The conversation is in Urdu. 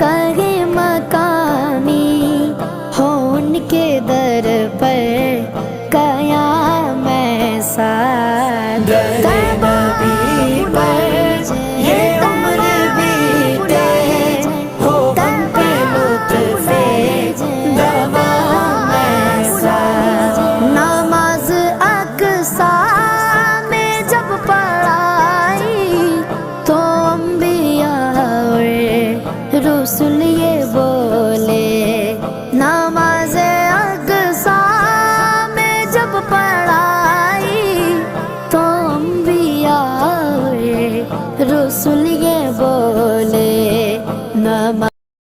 کہیں مقامی ہو ان کے در پر قیام ایسا نبی پر یہ عمر بیتے ہو ہم پہ لطف دوام ایسا نماز اقصیٰ میں جب پڑھائی تو انبیاء اور رسول یہ بول